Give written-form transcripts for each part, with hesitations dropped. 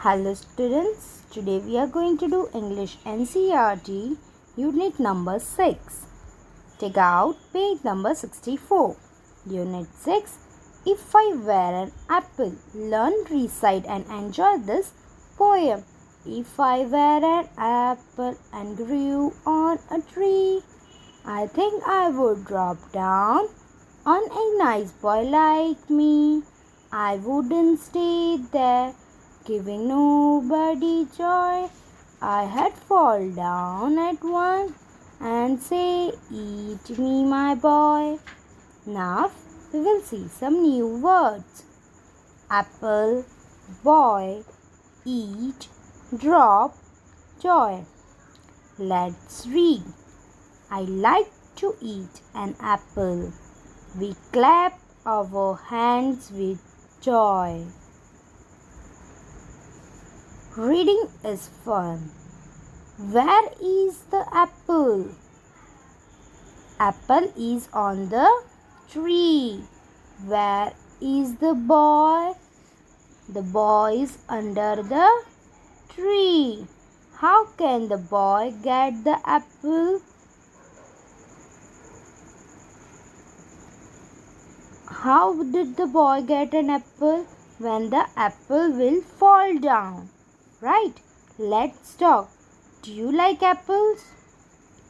Hello students, today we are going to do English NCERT unit number 6. Take out page number 64. Unit 6. If I were an apple, learn, recite and enjoy this poem. If I were an apple and grew on a tree, I think I would drop down on a nice boy like me. I wouldn't stay there giving nobody joy. I had fall down at once and say, eat me, my boy. Now we will see some new words. Apple, boy, eat, drop, joy. Let's read. I like to eat an apple. We clap our hands with joy. Reading is fun. Where is the apple? Apple is on the tree. Where is the boy? The boy is under the tree. How can the boy get the apple? How did the boy get an apple? When the apple will fall down. Right? Let's talk. Do you like apples?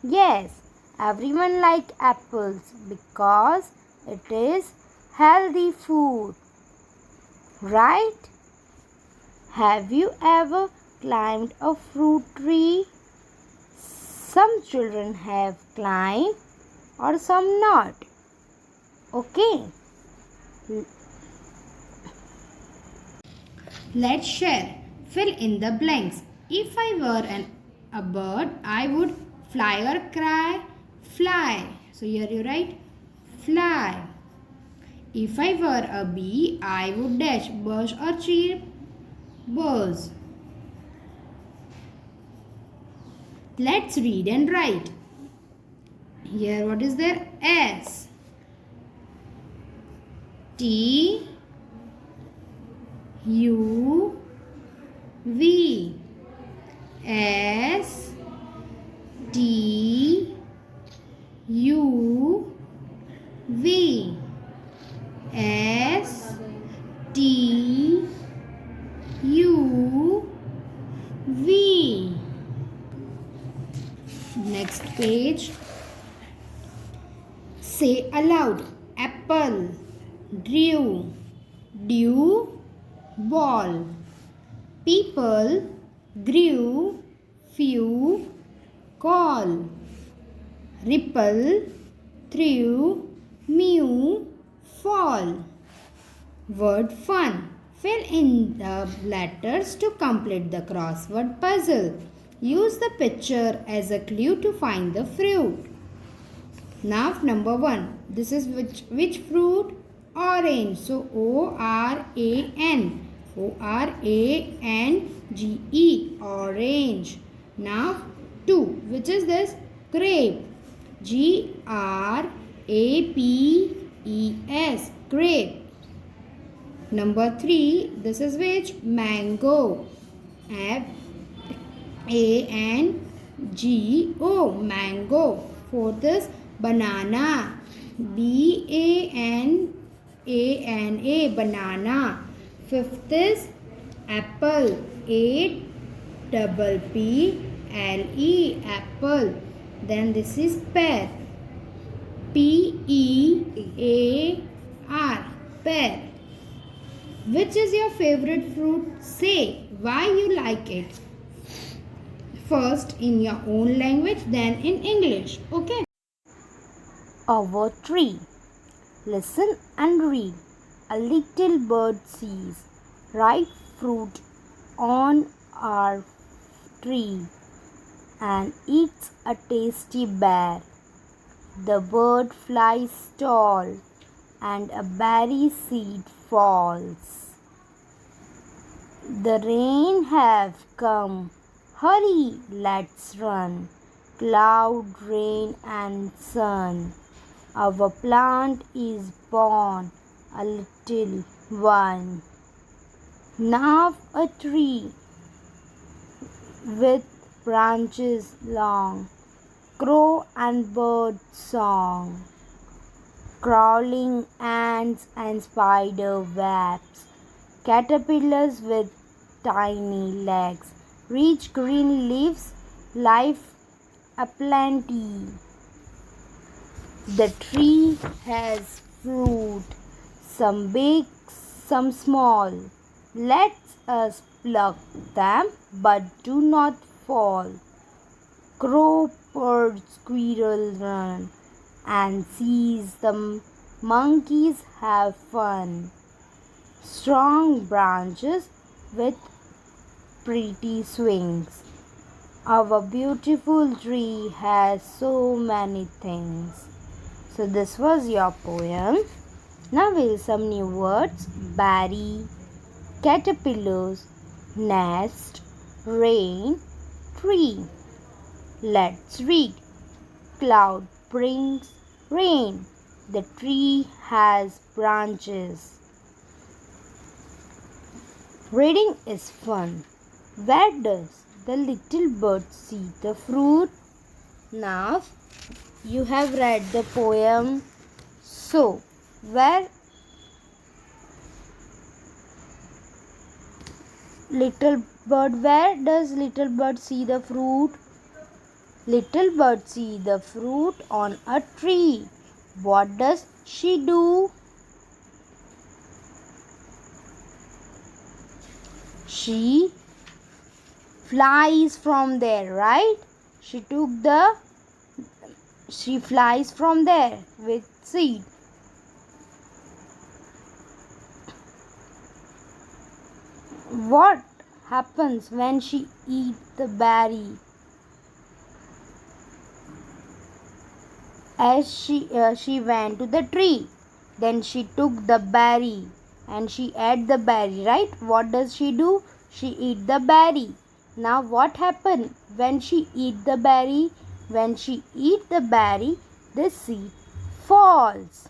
Yes, everyone likes apples because it is healthy food. Right? Have you ever climbed a fruit tree? Some children have climbed or some not. Okay. Let's share. Fill in the blanks. If I were a bird, I would fly or cry. Fly. So here you write fly. If I were a bee, I would dash, buzz or chirp. Buzz. Let's read and write. Here what is there? S. T. U. V. S. T. U. V. S. T. U. V. Next page. Say aloud. Apple. Drew. Dew. Ball. People. Grew. Few. Call. Ripple. Threw. Mew. Fall. Word fun. Fill in the letters to complete the crossword puzzle. Use the picture as a clue to find the fruit. Now number 1. This is which fruit? Orange. So O-R-A-N. O-R-A-N-G-E. Orange. Now 2. Which is this? Grape. G-R-A-P-E-S. Grape. Number 3. This is which? Mango. F-A-N-G-O. Mango. 4th is banana. B-A-N-A-N-A. Banana. 5th is apple. A-P-P-L-E. Apple. Then this is pear. P-E-A-R. Pear. Which is your favorite fruit? Say why you like it. First in your own language, then in English. Okay. Our tree. Listen and read. A little bird sees ripe fruit on our tree and eats a tasty berry. The bird flies tall and a berry seed falls. The rain have come. Hurry, let's run. Cloud, rain and sun. Our plant is born, a little one. Now a tree with branches long, crow and bird song, crawling ants and spider webs, caterpillars with tiny legs, rich green leaves, life aplenty. The tree has fruit, some big, some small. Let us pluck them, but do not fall. Crow, bird, squirrel run, and seize the monkeys have fun. Strong branches with pretty swings. Our beautiful tree has so many things. So this was your poem. Now we'll some new words. Berry, caterpillars, nest, rain, tree. Let's read. Cloud brings rain. The tree has branches. Reading is fun. Where does the little bird see the fruit? Now you have read the poem. So, where does little bird see the fruit? Little bird see the fruit on a tree. What does she do? She flies from there, right? She flies from there with seed. What happens when she eats the berry? As she went to the tree, then she took the berry and she ate the berry, right? What does she do? She eat the berry. Now what happened when she eat the berry? When she eat the berry, the seed falls.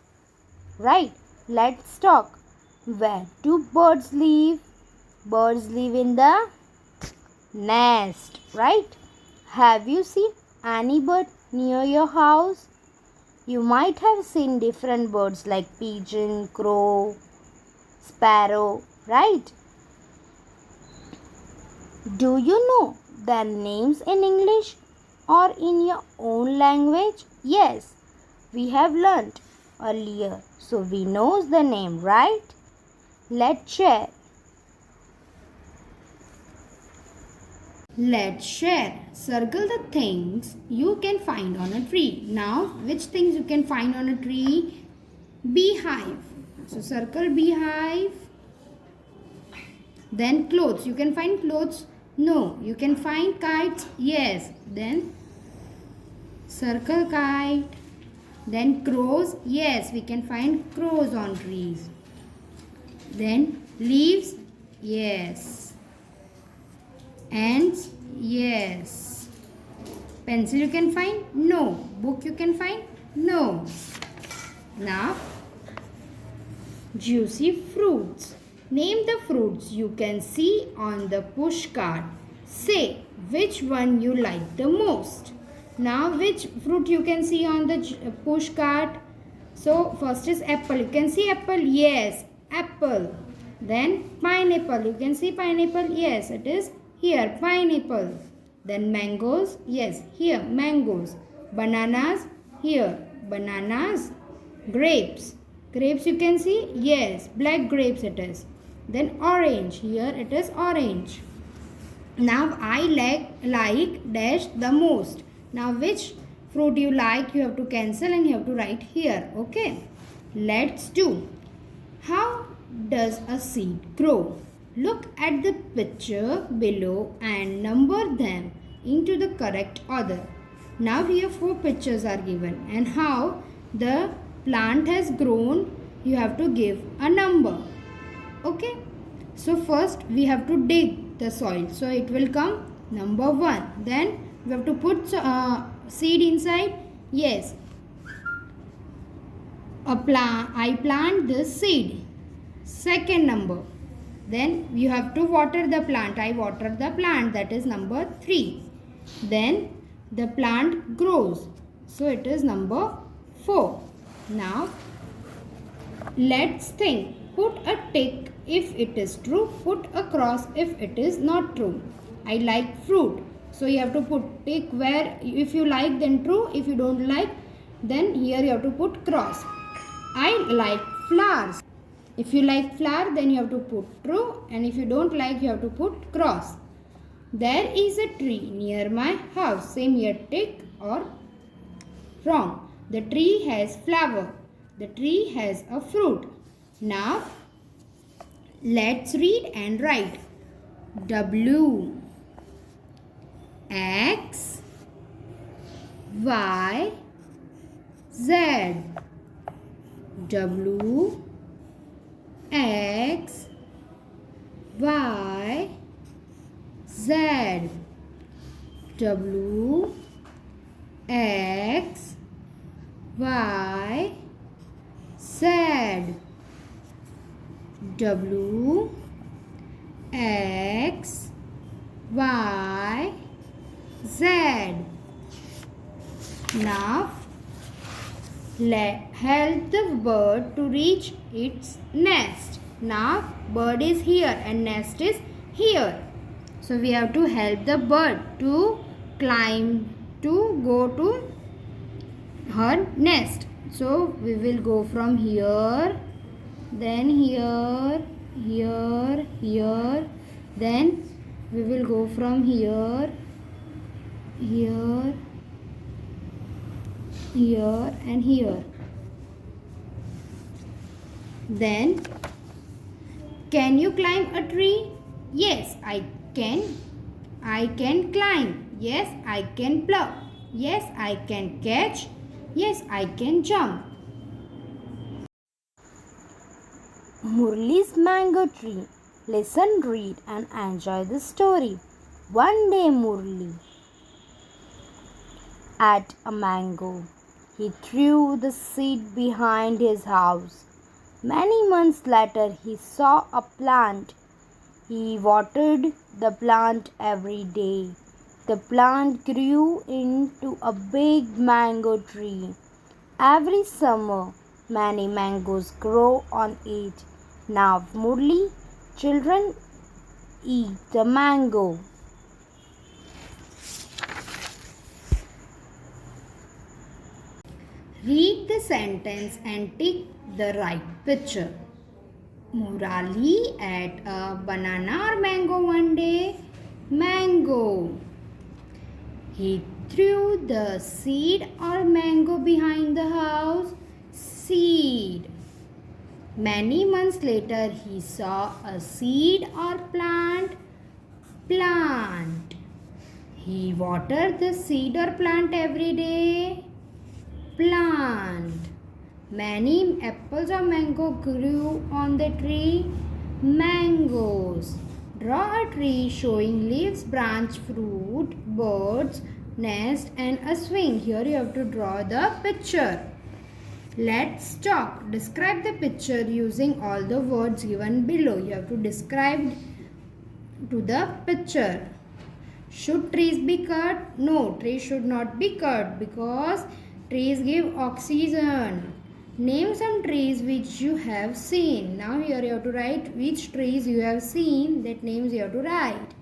Right? Let's talk. Where do birds live? Birds live in the nest, right? Have you seen any bird near your house? You might have seen different birds like pigeon, crow, sparrow, right? Do you know their names in English or in your own language? Yes, we have learnt earlier, so we know the name, right? Let's share. Let's share. Circle the things you can find on a tree. Now, which things you can find on a tree? Beehive. So, circle beehive. Then clothes. You can find clothes? No. You can find kites? Yes. Then circle kite. Then crows? Yes, we can find crows on trees. Then leaves? Yes. Ants? Yes. Pencil you can find? No. Book you can find? No. Now, juicy fruits. Name the fruits you can see on the push cart. Say which one you like the most. Now, which fruit you can see on the push cart? So, first is apple. You can see apple? Yes, apple. Then pineapple. You can see pineapple? Yes, it is here, pineapple. Then mangoes? Yes, here, mangoes. Bananas? Here, bananas. Grapes. Grapes you can see? Yes, black grapes it is. Then orange. Here it is orange. Now I like dash the most. Now which fruit you like, you have to cancel and you have to write here. Okay. Let's do. How does a seed grow? Look at the picture below and number them into the correct order. Now here 4 pictures are given and how the plant has grown, you have to give a number. Okay. So first we have to dig the soil. So it will come number 1. Then we have to put seed inside. Yes. I plant this seed. Second number. Then you have to water the plant. I water the plant. That is number 3. Then the plant grows. So it is number 4. Now let's think. Put a tick if it is true. Put a cross if it is not true. I like fruit. So you have to put tick where if you like then true. If you don't like then here you have to put cross. I like flowers. If you like flower then you have to put true, and if you don't like you have to put cross. There is a tree near my house. Same here, tick or wrong. The tree has flower. The tree has a fruit. Now let's read and write. W X Y Z. W X Y Z. W X Y Z. W X Y Z. Now help the bird to reach its nest. Now bird is here and nest is here. So we have to help the bird to climb to go to her nest. So we will go from here, then here, here, here. Then we will go from here, here, here and here. Then can you climb a tree? Yes, I can. I can climb. Yes, I can pluck. Yes, I can catch. Yes, I can jump. Murli's mango tree. Listen, read and enjoy the story. One day Murli ate a mango. He threw the seed behind his house. Many months later he saw a plant. He watered the plant every day. The plant grew into a big mango tree. Every summer many mangoes grow on it. Now Murli, children eat the mango. Read the sentence and tick the right picture. Murali ate a banana or mango one day. Mango. He threw the seed or mango behind the house. Seed. Many months later he saw a seed or plant. Plant. He watered the seed or plant every day. Plant. Many apples or mango grew on the tree. Mangoes. Draw a tree showing leaves, branch, fruit, birds, nest and a swing. Here you have to draw the picture. Let's talk. Describe the picture using all the words given below. You have to describe to the picture. Should trees be cut? No, trees should not be cut because trees give oxygen. Name some trees which you have seen. Now here you have to write which trees you have seen. That names you have to write.